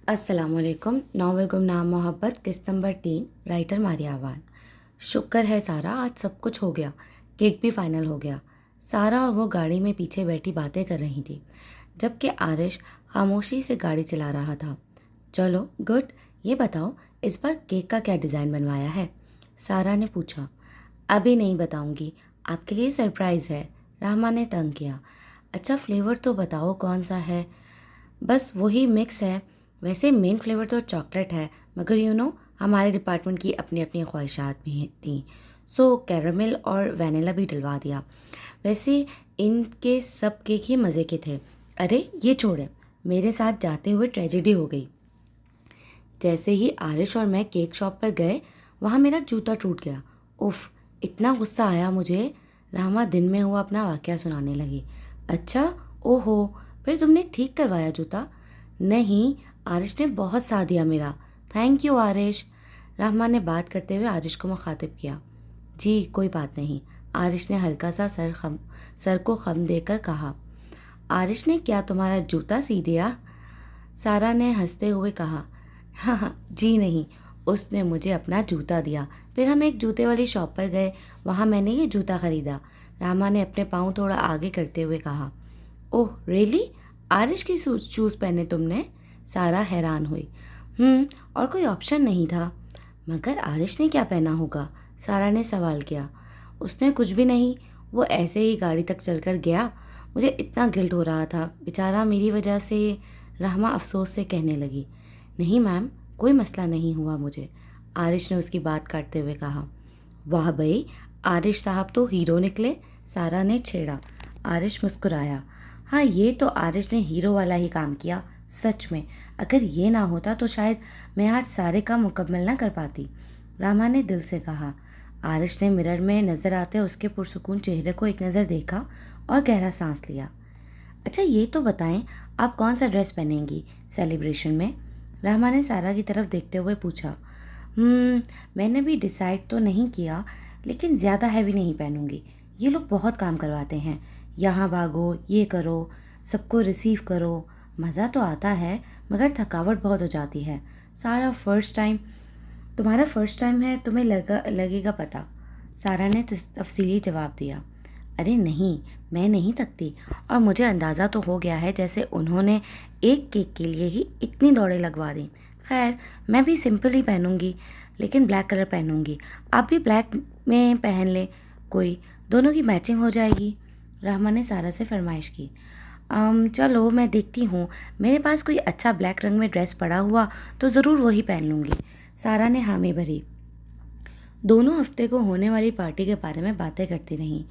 अस्सलामुअलैकुम। नावल गुमनाम मोहब्बत किस्त नंबर 3, राइटर मारिया अवान। शुक्र है सारा, आज सब कुछ हो गया। केक भी फाइनल हो गया। सारा और वो गाड़ी में पीछे बैठी बातें कर रही थी, जबकि आरिश खामोशी से गाड़ी चला रहा था। चलो गुड, ये बताओ इस बार केक का क्या डिज़ाइन बनवाया है? सारा ने पूछा। अभी नहीं बताऊंगी, आपके लिए सरप्राइज़ है। रहमा ने तंग किया। अच्छा फ्लेवर तो बताओ कौन सा है? बस वही मिक्स है। वैसे मेन फ्लेवर तो चॉकलेट है, मगर हमारे डिपार्टमेंट की अपनी अपनी ख्वाहिशात भी थी, सो कैरामल और वैनिला भी डलवा दिया। वैसे इनके सब केक ही मज़े के थे। अरे ये छोड़े, मेरे साथ जाते हुए ट्रेजेडी हो गई। जैसे ही आरिश और मैं केक शॉप पर गए, वहाँ मेरा जूता टूट गया। उफ, इतना गुस्सा आया मुझे। रामा दिन में हुआ अपना वाकया सुनाने लगी। अच्छा, ओहो, फिर तुमने ठीक करवाया जूता? नहीं, आरिश ने बहुत साथ दिया मेरा। Thank you Aarish. रहमा ने बात करते हुए आरिश को मुखातिब किया। जी कोई बात नहीं। आरिश ने हल्का सा सर को खम देकर कहा। आरिश ने क्या तुम्हारा जूता सी दिया? सारा ने हंसते हुए कहा। हाँ हाँ जी नहीं, उसने मुझे अपना जूता दिया। फिर हम एक जूते वाली शॉप पर गए, वहाँ मैंने ये जूता खरीदा। रामा ने अपने पाँव थोड़ा आगे करते हुए कहा। ओह रियली, आरिश की शूज़ पहने तुमने? सारा हैरान हुई। और कोई ऑप्शन नहीं था। मगर आरिश ने क्या पहना होगा? सारा ने सवाल किया। उसने कुछ भी नहीं, वो ऐसे ही गाड़ी तक चलकर गया। मुझे इतना गिल्ट हो रहा था, बेचारा मेरी वजह से। रहमा अफसोस से कहने लगी। नहीं मैम, कोई मसला नहीं हुआ मुझे। आरिश ने उसकी बात काटते हुए कहा। वाह भाई, आरिश साहब तो हीरो निकले, सारा ने छेड़ा। आरिश मुस्कुराया। हाँ, ये तो आरिश ने हीरो वाला ही काम किया, सच में। अगर ये ना होता तो शायद मैं आज सारे काम मुकम्मल ना कर पाती। रामा ने दिल से कहा। आरिश ने मिरर में नज़र आते उसके पुरसुकून चेहरे को एक नज़र देखा और गहरा सांस लिया। अच्छा ये तो बताएं, आप कौन सा ड्रेस पहनेंगी सेलिब्रेशन में? रहमा ने सारा की तरफ देखते हुए पूछा। मैंने भी डिसाइड तो नहीं किया, लेकिन ज़्यादा हैवी नहीं पहनूंगी। ये लोग बहुत काम करवाते हैं, यहाँ भागो, ये करो, सबको रिसीव करो। मज़ा तो आता है, मगर थकावट बहुत हो जाती है। सारा फर्स्ट टाइम तुम्हारा फर्स्ट टाइम है, तुम्हें लगेगा पता। सारा ने तफसीली जवाब दिया। अरे नहीं, मैं नहीं थकती, और मुझे अंदाज़ा तो हो गया है जैसे उन्होंने एक केक के लिए ही इतनी दौड़ें लगवा दी। खैर, मैं भी सिंपल ही पहनूंगी, लेकिन ब्लैक कलर पहनूंगी। आप भी ब्लैक में पहन लें कोई, दोनों की मैचिंग हो जाएगी। रहमा ने सारा से फरमाइश की। चलो मैं देखती हूँ, मेरे पास कोई अच्छा ब्लैक रंग में ड्रेस पड़ा हुआ तो ज़रूर वही पहन लूँगी। सारा ने हामी भरी। दोनों हफ्ते को होने वाली पार्टी के बारे में बातें करती रहीं।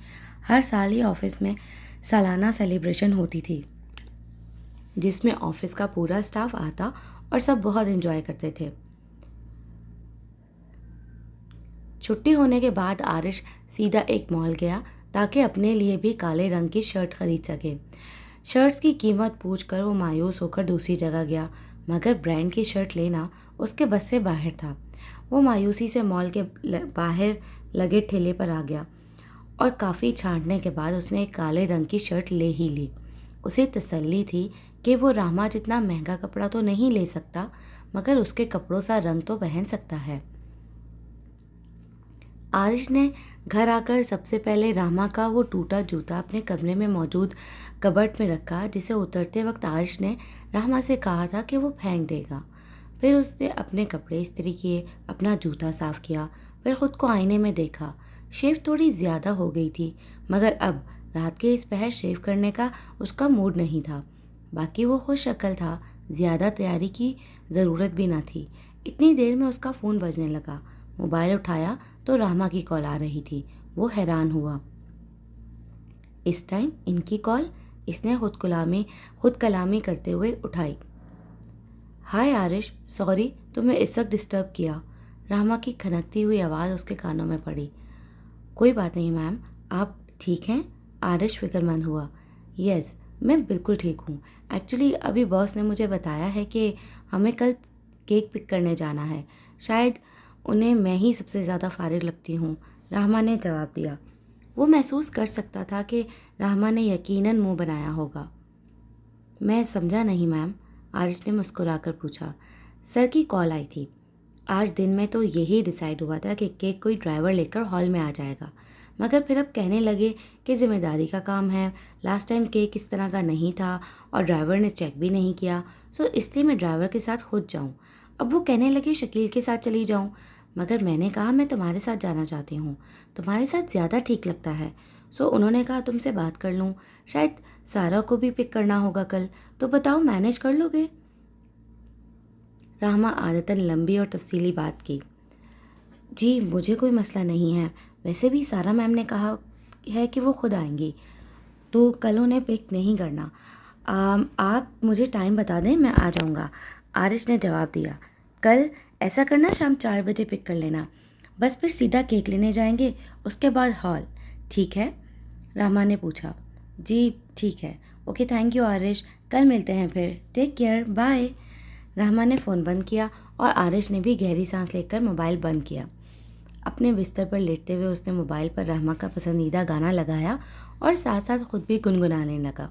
हर साल ही ऑफिस में सालाना सेलिब्रेशन होती थी, जिसमें ऑफिस का पूरा स्टाफ आता और सब बहुत एंजॉय करते थे। छुट्टी होने के बाद आरिश सीधा एक मॉल गया ताकि अपने लिए भी काले रंग की शर्ट खरीद सके। शर्ट्स की कीमत पूछकर वो मायूस होकर दूसरी जगह गया, मगर ब्रांड की शर्ट लेना उसके बस से बाहर था। वो मायूसी से मॉल के बाहर लगे ठेले पर आ गया और काफ़ी छांटने के बाद उसने एक काले रंग की शर्ट ले ही ली। उसे तसल्ली थी कि वो रामा जितना महंगा कपड़ा तो नहीं ले सकता, मगर उसके कपड़ों सा रंग तो पहन सकता है। आरिश ने घर आकर सबसे पहले रामा का वो टूटा जूता अपने कमरे में मौजूद कबर्ड में रखा, जिसे उतरते वक्त आरिश ने रामा से कहा था कि वो फेंक देगा। फिर उसने अपने कपड़े इस्त्री किए, अपना जूता साफ किया, फिर खुद को आईने में देखा। शेव थोड़ी ज़्यादा हो गई थी, मगर अब रात के इस पहर शेव करने का उसका मूड नहीं था। बाकी वो खुश शक्ल था, ज़्यादा तैयारी की ज़रूरत भी ना थी। इतनी देर में उसका फ़ोन बजने लगा। मोबाइल उठाया तो रामा की कॉल आ रही थी। वो हैरान हुआ। इस टाइम इनकी कॉल? इसने खुद कलामी करते हुए उठाई। हाय आरिश, सॉरी तुम्हें इस वक्त डिस्टर्ब किया। रामा की खनकती हुई आवाज़ उसके कानों में पड़ी। कोई बात नहीं मैम, आप ठीक हैं? आरिश फिक्रमंद हुआ। यस, मैं बिल्कुल ठीक हूँ। एक्चुअली अभी बॉस ने मुझे बताया है कि हमें कल केक पिक करने जाना है। शायद उन्हें मैं ही सबसे ज़्यादा फारिग लगती हूँ, रहमा ने जवाब दिया। वो महसूस कर सकता था कि रहमा ने यकीनन मुंह बनाया होगा। मैं समझा नहीं मैम। आरिश ने मुस्कुराकर पूछा। सर की कॉल आई थी। आज दिन में तो यही डिसाइड हुआ था कि केक कोई ड्राइवर लेकर हॉल में आ जाएगा, मगर फिर अब कहने लगे कि जिम्मेदारी का काम है। लास्ट टाइम केक इस तरह का नहीं था और ड्राइवर ने चेक भी नहीं किया, सो इसलिए मैं ड्राइवर के साथ खुद जाऊं। अब वो कहने लगे शकील के साथ चली जाऊं, मगर मैंने कहा मैं तुम्हारे साथ जाना चाहती हूँ, तुम्हारे साथ ज़्यादा ठीक लगता है। सो उन्होंने कहा तुमसे बात कर लूँ, शायद सारा को भी पिक करना होगा कल, तो बताओ मैनेज कर लोगे? रामा आदतन लंबी और तफसीली बात की। जी मुझे कोई मसला नहीं है, वैसे भी सारा मैम ने कहा है कि वो खुद आएंगी, तो कल उन्हें पिक नहीं करना। आप मुझे टाइम बता दें, मैं आ जाऊंगा, आरिश ने जवाब दिया। कल ऐसा करना शाम 4 बजे पिक कर लेना, बस फिर सीधा केक लेने जाएंगे, उसके बाद हॉल, ठीक है? रामा ने पूछा। जी ठीक है, ओके थैंक यू आरिश, कल मिलते हैं फिर, टेक केयर, बाय। रहमा ने फ़ोन बंद किया और आरिश ने भी गहरी सांस लेकर मोबाइल बंद किया। अपने बिस्तर पर लेटते हुए उसने मोबाइल पर रहमा का पसंदीदा गाना लगाया और साथ साथ खुद भी गुनगुनाने लगा।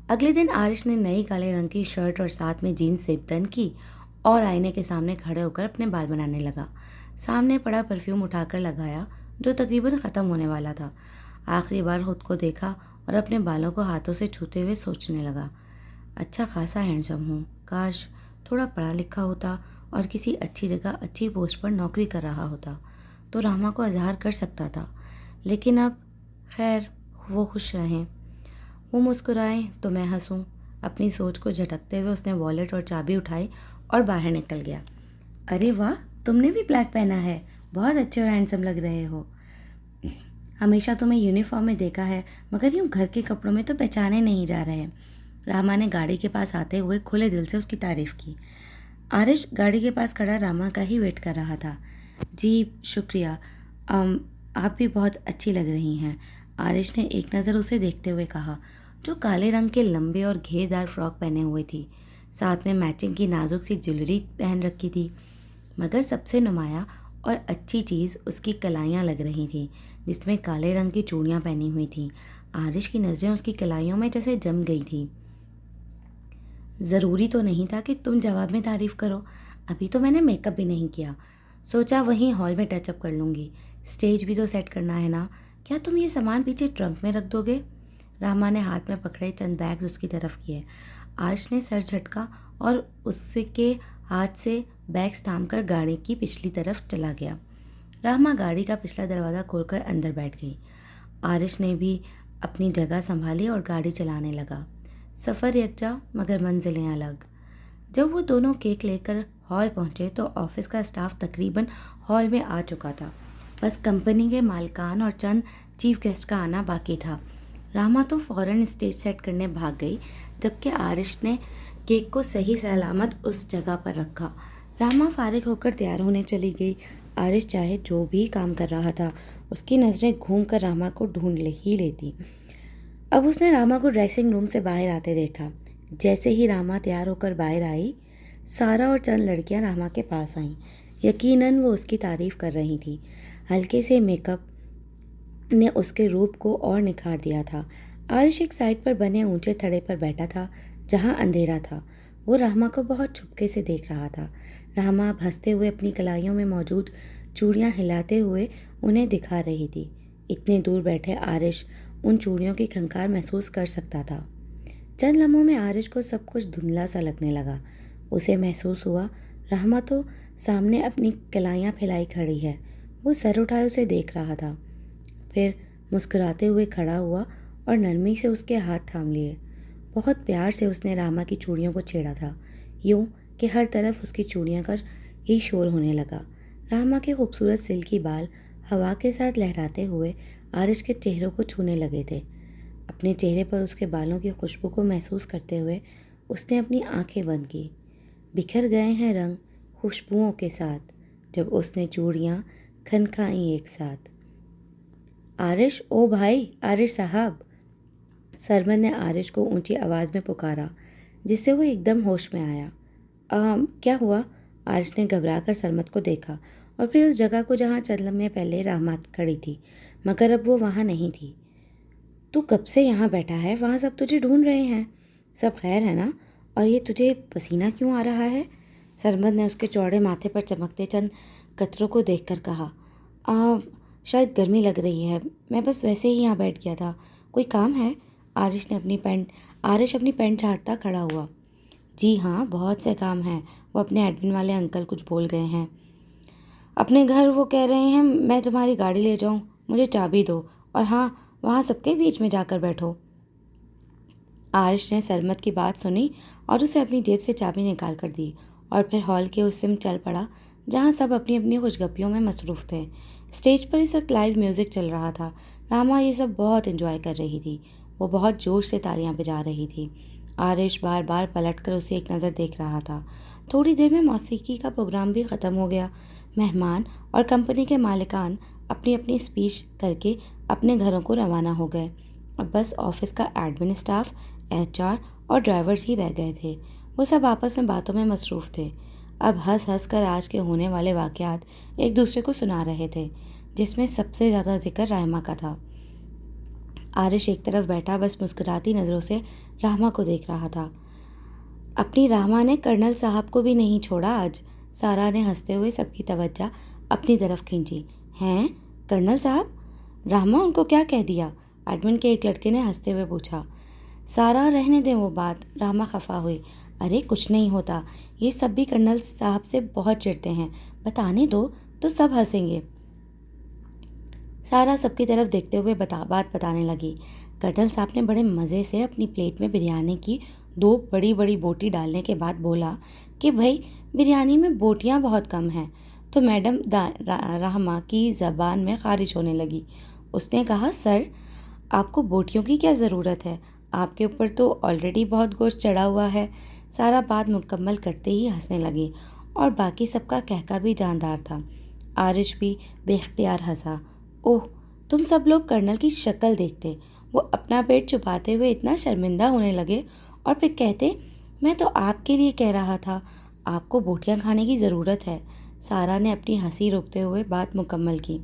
अगले दिन आरिश ने नई काले रंग की शर्ट और साथ में जीन्स सिपतन की और आईने के सामने खड़े होकर अपने बाल बनाने लगा। सामने पड़ा परफ्यूम उठाकर लगाया जो तकरीबन ख़त्म होने वाला था। आखिरी बार खुद को देखा और अपने बालों को हाथों से छूते हुए सोचने लगा, अच्छा खासा हैंडसम हूँ, काश थोड़ा पढ़ा लिखा होता और किसी अच्छी जगह अच्छी पोस्ट पर नौकरी कर रहा होता तो रामा को अजहार कर सकता था। लेकिन अब खैर वो खुश रहें, वो मुस्कुराएं तो मैं हंसूं। अपनी सोच को झटकते हुए उसने वॉलेट और चाबी उठाई और बाहर निकल गया। अरे वाह, तुमने भी ब्लैक पहना है, बहुत अच्छे और हैंडसम लग रहे हो। हमेशा तुम्हें यूनिफॉर्म में देखा है, मगर यूँ घर के कपड़ों में तो पहचाने नहीं जा रहे। रामा ने गाड़ी के पास आते हुए खुले दिल से उसकी तारीफ़ की। आरिश गाड़ी के पास खड़ा रामा का ही वेट कर रहा था। जी शुक्रिया, आप भी बहुत अच्छी लग रही हैं, आरिश ने एक नज़र उसे देखते हुए कहा, जो काले रंग के लंबे और घेरदार फ्रॉक पहने हुए थी, साथ में मैचिंग की नाजुक सी ज्वेलरी पहन रखी थी। मगर सबसे नुमाया और अच्छी चीज़ उसकी कलाइयाँ लग रही थीं, जिसमें काले रंग की चूड़ियाँ पहनी हुई थीं। आरिश की नज़रें उसकी कलाइयों में जैसे जम गई थीं। ज़रूरी तो नहीं था कि तुम जवाब में तारीफ़ करो, अभी तो मैंने मेकअप भी नहीं किया, सोचा वहीं हॉल में टचअप कर लूँगी, स्टेज भी तो सेट करना है ना। क्या तुम ये सामान पीछे ट्रंक में रख दोगे? रामा ने हाथ में पकड़े चंद बैग्स उसकी तरफ किए। आर्श ने सर झटका और उसके हाथ से बैग्स थामकर गाड़ी की पिछली तरफ चला गया। रामा गाड़ी का पिछला दरवाज़ा खोलकर अंदर बैठ गई। आरिश ने भी अपनी जगह संभाली और गाड़ी चलाने लगा। सफ़र यकजा मगर मंजिलें अलग। जब वो दोनों केक लेकर हॉल पहुंचे तो ऑफिस का स्टाफ तकरीबन हॉल में आ चुका था। बस कंपनी के मालिकान और चंद चीफ गेस्ट का आना बाकी था। रामा तो फ़ौरन स्टेज सेट करने भाग गई, जबकि आरिश ने केक को सही सलामत उस जगह पर रखा। रामा फारिग होकर तैयार होने चली गई। आरिश चाहे जो भी काम कर रहा था, उसकी नज़रें घूमकर रामा को ढूंढ ही लेती। अब उसने रामा को ड्रेसिंग रूम से बाहर आते देखा। जैसे ही रामा तैयार होकर बाहर आई, सारा और चंद लड़कियां रामा के पास आईं। यकीनन वो उसकी तारीफ़ कर रही थी। हल्के से मेकअप ने उसके रूप को और निखार दिया था। आरिश एक साइड पर बने ऊंचे थड़े पर बैठा था, जहां अंधेरा था। वो रामा को बहुत चुपके से देख रहा था। रामा अब हंसते हुए अपनी कलाइयों में मौजूद चूड़ियां हिलाते हुए उन्हें दिखा रही थी। इतने दूर बैठे आरिश उन चूड़ियों की खंकार महसूस कर सकता था। चंद लम्हों में आरिश को सब कुछ धुंधला सा लगने लगा। उसे महसूस हुआ रामा तो सामने अपनी कलाइयाँ फैलाई खड़ी है। वो सर उठाए उसे देख रहा था, फिर मुस्कुराते हुए खड़ा हुआ और नरमी से उसके हाथ थाम लिए। बहुत प्यार से उसने रामा की चूड़ियों को छेड़ा था, यूं कि हर तरफ उसकी चूड़ियों का ही शोर होने लगा। रामा के खूबसूरत सिल्की बाल हवा के साथ लहराते हुए आरिश के चेहरे को छूने लगे थे। अपने चेहरे पर उसके बालों की खुशबू को महसूस करते हुए उसने अपनी आंखें बंद की। बिखर गए हैं रंग खुशबुओं के साथ जब उसने चूड़ियाँ खनखाई एक साथ। आरिश, ओ भाई, आरिश साहब, सरमन ने आरिश को ऊंची आवाज़ में पुकारा, जिससे वो एकदम होश में आया। क्या हुआ? आरिश ने घबराकर सरमत को देखा और फिर उस जगह को जहाँ चंद लम्हे पहले रहमत खड़ी थी, मगर अब वो वहाँ नहीं थी। तू कब से यहाँ बैठा है? वहाँ सब तुझे ढूंढ रहे हैं। सब खैर है ना? और ये तुझे पसीना क्यों आ रहा है? सरमद ने उसके चौड़े माथे पर चमकते चंद कतरों को देखकर कहा। आ, शायद गर्मी लग रही है, मैं बस वैसे ही यहाँ बैठ गया था। कोई काम है? आरिश अपनी पैंट झाड़ता खड़ा हुआ। जी हाँ, बहुत से काम हैं। वो अपने एडमिन वाले अंकल कुछ बोल गए हैं अपने घर। वो कह रहे हैं मैं तुम्हारी गाड़ी ले जाऊँ, मुझे चाबी दो, और हाँ, वहाँ सबके बीच में जाकर बैठो। आरिश ने सरमद की बात सुनी और उसे अपनी जेब से चाबी निकाल कर दी और फिर हॉल के उस सिम चल पड़ा जहाँ सब अपनी अपनी खुशगपियों में मसरूफ़ थे। स्टेज पर इस वक्त लाइव म्यूज़िक चल रहा था। रामा ये सब बहुत एंजॉय कर रही थी। वो बहुत जोश से तालियां बजा रही थी। आरिश बार बार पलटकर उसे एक नज़र देख रहा था। थोड़ी देर में मौसीकी का प्रोग्राम भी ख़त्म हो गया। मेहमान और कंपनी के मालिकान अपनी अपनी स्पीच करके अपने घरों को रवाना हो गए। अब बस ऑफिस का एडमिन स्टाफ, एचआर और ड्राइवर्स ही रह गए थे। वो सब आपस में बातों में मसरूफ़ थे। अब हंस हंस कर आज के होने वाले वाक़यात एक दूसरे को सुना रहे थे, जिसमें सबसे ज़्यादा जिक्र राहमा का था। आरिश एक तरफ बैठा बस मुस्कुराती नज़रों से राहमा को देख रहा था। अपनी राहमा ने कर्नल साहब को भी नहीं छोड़ा आज। सारा ने हंसते हुए सबकी तवज्जो अपनी तरफ खींची। हैं, कर्नल साहब? राहमा, उनको क्या कह दिया? एडमिन के एक लड़के ने हंसते हुए पूछा। सारा, रहने दें वो बात। राहमा खफा हुई। अरे कुछ नहीं होता, ये सब भी कर्नल साहब से बहुत चिढ़ते हैं, बताने दो तो सब हंसेंगे। सारा सबकी तरफ देखते हुए बात बताने लगी। कर्नल साहब ने बड़े मज़े से अपनी प्लेट में बिरयानी की 2 बड़ी बड़ी बोटी डालने के बाद बोला कि भाई, बिरयानी में बोटियां बहुत कम हैं। तो मैडम रहमा की ज़बान में ख़ारिश होने लगी। उसने कहा, सर, आपको बोटियों की क्या ज़रूरत है? आपके ऊपर तो ऑलरेडी बहुत गोश्त चढ़ा हुआ है। सारा बात मुकम्मल करते ही हंसने लगी और बाकी सबका कहका भी जानदार था। आरिश भी बेख्तियार हंसा। ओह, तुम सब लोग कर्नल की शक्ल देखते। वो अपना पेट छुपाते हुए इतना शर्मिंदा होने लगे और फिर कहते, मैं तो आपके लिए कह रहा था, आपको बोटियां खाने की ज़रूरत है। सारा ने अपनी हंसी रोकते हुए बात मुकम्मल की।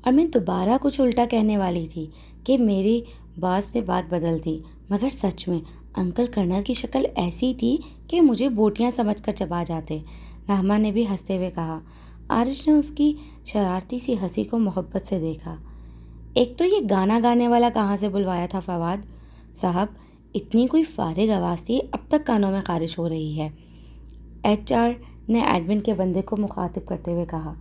और मैं दोबारा कुछ उल्टा कहने वाली थी कि मेरी बॉस ने बात बदल दी, मगर सच में अंकल कर्नल की शक्ल ऐसी थी कि मुझे बोटियां समझकर चबा जाते। रहमा ने भी हंसते हुए कहा। आरिश ने उसकी शरारती सी हंसी को मोहब्बत से देखा। एक तो ये गाना गाने वाला कहाँ से बुलवाया था फवाद साहब? इतनी कोई फारिग आवाज़ थी, अब तक कानों में ख़ारिश हो रही है। एचआर ने एडमिन के बंदे को मुखातिब करते हुए कहा।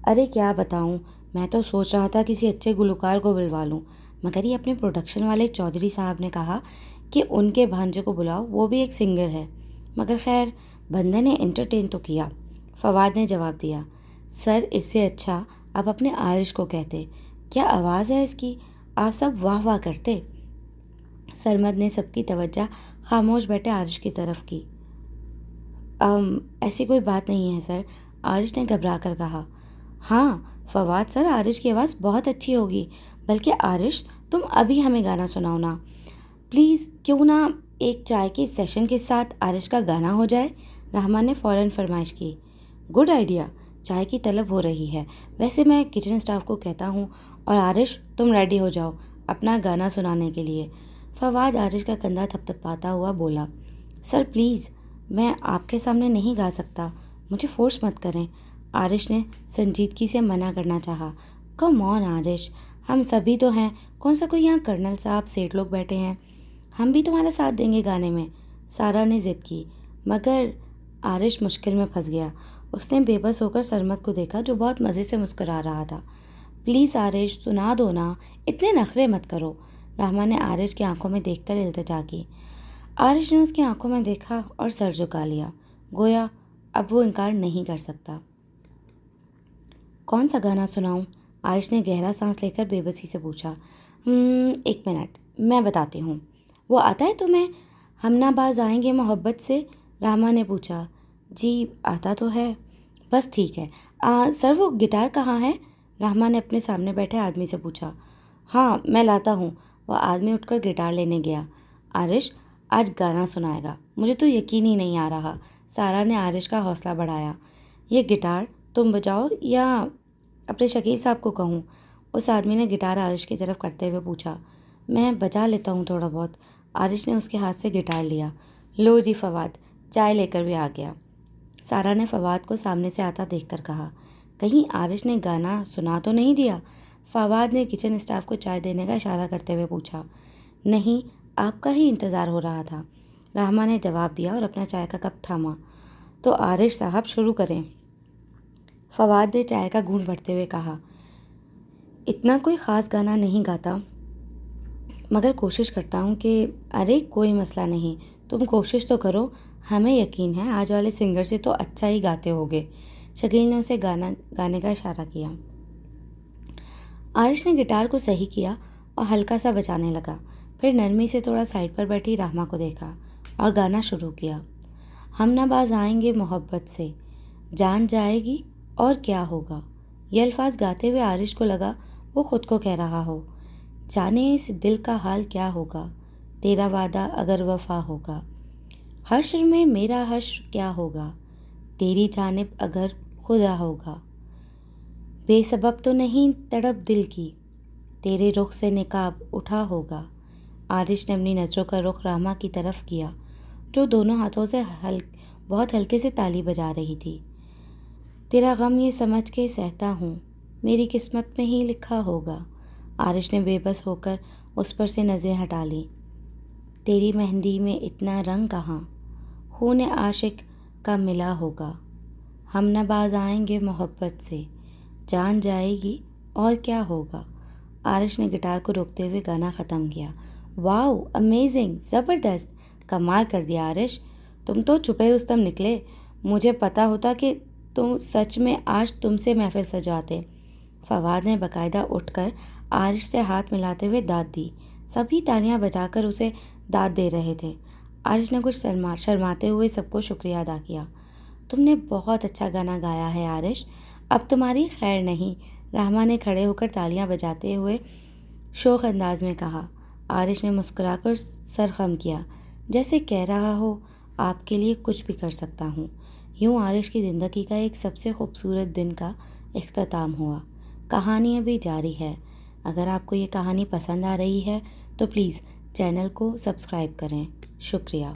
अरे क्या बताऊं, मैं तो सोच रहा था किसी अच्छे गुलकार को बुलवा लूं, मगर ये अपने प्रोडक्शन वाले चौधरी साहब ने कहा कि उनके भांजे को बुलाओ, वो भी एक सिंगर है। मगर खैर, बंदे ने एंटरटेन तो किया। फवाद ने जवाब दिया, सर, इससे अच्छा आप अपने आरिश को कहते। क्या आवाज़ है इसकी, आप सब वाह वाह करते। सरमद ने सबकी तवज्जो खामोश बैठे आरिश की तरफ की। ऐसी कोई बात नहीं है सर, आरिश ने घबरा कर कहा। हाँ फवाद सर, आरिश की आवाज़ बहुत अच्छी होगी। बल्कि आरिश, तुम अभी हमें गाना सुनाओ ना प्लीज़। क्यों ना एक चाय के सेशन के साथ आरिश का गाना हो जाए? रहमान ने फ़ौरन फरमाइश की। गुड आइडिया, चाय की तलब हो रही है। वैसे मैं किचन स्टाफ को कहता हूँ, और आरिश, तुम रेडी हो जाओ अपना गाना सुनाने के लिए। फवाद आरिश का कंधा थपथपाता हुआ बोला, सर प्लीज़, मैं आपके सामने नहीं गा सकता, मुझे फोर्स मत करें। आरिश ने संजीदगी से मना करना चाहा। कम ऑन आरिश, हम सभी तो हैं, कौन सा कोई यहाँ कर्नल साहब सेठ लोग बैठे हैं, हम भी तुम्हारा साथ देंगे गाने में। सारा ने जिद की, मगर आरिश मुश्किल में फंस गया। उसने बेबस होकर सरमद को देखा जो बहुत मज़े से मुस्कुरा रहा था। प्लीज़ आरिश, सुना दो ना, इतने नखरे मत करो। रहमान ने आरिश की आंखों में देखकर इल्तिजा की। आरिश ने उसकी आंखों में देखा और सर झुका लिया, गोया अब वो इनकार नहीं कर सकता। कौन सा गाना सुनाऊं? आरिश ने गहरा सांस लेकर बेबसी से पूछा। एक मिनट, मैं बताती हूँ। वो आता है तुम्हें, हम ना बाज आएंगे मोहब्बत से? रामा ने पूछा। जी आता तो है। बस ठीक है। सर, वो गिटार कहाँ है? रहमान ने अपने सामने बैठे आदमी से पूछा। हाँ, मैं लाता हूँ। वह आदमी उठकर गिटार लेने गया। आरिश आज गाना सुनाएगा, मुझे तो यकीन ही नहीं आ रहा। सारा ने आरिश का हौसला बढ़ाया। ये गिटार तुम बजाओ या अपने शकील साहब को कहूँ? उस आदमी ने गिटार आरिश की तरफ करते हुए पूछा। मैं बजा लेता हूँ थोड़ा बहुत, आरिश ने उसके हाथ से गिटार लिया। लो जी फवाद, चाय लेकर भी आ गया। सारा ने फवाद को सामने से आता देखकर कहा, कहीं आरिश ने गाना सुना तो नहीं दिया? फवाद ने किचन स्टाफ को चाय देने का इशारा करते हुए पूछा। नहीं, आपका ही इंतज़ार हो रहा था, रहमा ने जवाब दिया और अपना चाय का कप थामा। तो आरिश साहब शुरू करें, फवाद ने चाय का घूंट भरते हुए कहा। इतना कोई ख़ास गाना नहीं गाता, मगर कोशिश करता हूँ कि अरे कोई मसला नहीं, तुम कोशिश तो करो, हमें यकीन है आज वाले सिंगर से तो अच्छा ही गाते होगे। शकील ने उसे गाने का इशारा किया। आरिश ने गिटार को सही किया और हल्का सा बजाने लगा। फिर नरमी से थोड़ा साइड पर बैठी रहमा को देखा और गाना शुरू किया। हम नवाज़ आएंगे मोहब्बत से, जान जाएगी और क्या होगा। ये अल्फाज गाते हुए आरिश को लगा वो खुद को कह रहा हो। जाने इस दिल का हाल क्या होगा, तेरा वादा अगर वफा होगा। हश्र में मेरा हश्र क्या होगा, तेरी जानिब अगर खुदा होगा। बेसबब तो नहीं तड़प दिल की, तेरे रुख से निकाब उठा होगा। आरिश ने अपनी नज़रों का रुख रहमा की तरफ किया, जो दोनों हाथों से बहुत हल्के से ताली बजा रही थी। तेरा गम ये समझ के सहता हूँ, मेरी किस्मत में ही लिखा होगा। आरिश ने बेबस होकर उस पर से नज़रें हटा ली। तेरी मेहंदी में इतना रंग कहाँ, खून आशिक का मिला होगा। हम नवाज़ आएंगे मोहब्बत से, जान जाएगी और क्या होगा। आरिश ने गिटार को रोकते हुए गाना ख़त्म किया। वाओ, अमेजिंग, ज़बरदस्त, कमाल कर दिया आरिश, तुम तो छुपे रुस्तम निकले। मुझे पता होता कि तुम सच में आज तुमसे महफिल सजाते। फवाद ने बाकायदा उठकर आरिश से हाथ मिलाते हुए दाद दी। सभी तालियां बजाकर उसे दाद दे रहे थे। आरिश ने कुछ शर्माते हुए सबको शुक्रिया अदा किया। तुमने बहुत अच्छा गाना गाया है आरिश, अब तुम्हारी खैर नहीं, रहमा ने खड़े होकर तालियां बजाते हुए शोक अंदाज में कहा। आरिश ने मुस्कुराकर सर खम किया, जैसे कह रहा हो आपके लिए कुछ भी कर सकता हूँ। यूँ आरिश की ज़िंदगी का एक सबसे खूबसूरत दिन का इख्तिताम हुआ। कहानी अभी जारी है। अगर आपको ये कहानी पसंद आ रही है तो प्लीज़ चैनल को सब्सक्राइब करें। शुक्रिया।